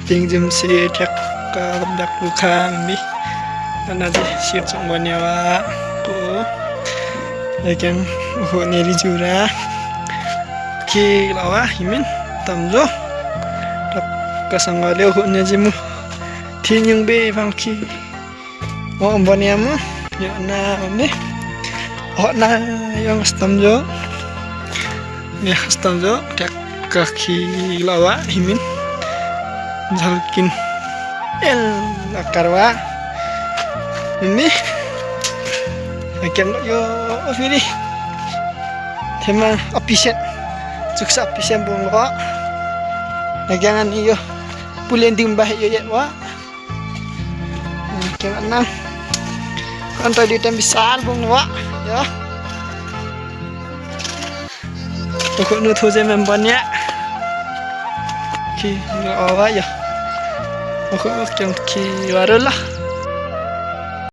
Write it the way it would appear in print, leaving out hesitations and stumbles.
ting jum si thek ka dak lu kham bi ana de sir chung bon yawa ko lekin ho ne ri jura ki lawa himin tamjo tak kasanga le ho ne jimu tin yung be bang ki mo bon yamu yo na ne ho na yung stamjo ya stamjo tak kaki lawa himin jalkin el akarwa ini akan yo ofili tema apisen suksa apisen bung lo jangan iyo pulen dimbah yo ya wa jangan nang kan tadi tem besar bung wa ya pokok nu thu je membannya ki awa ya pokok yang ki warul lah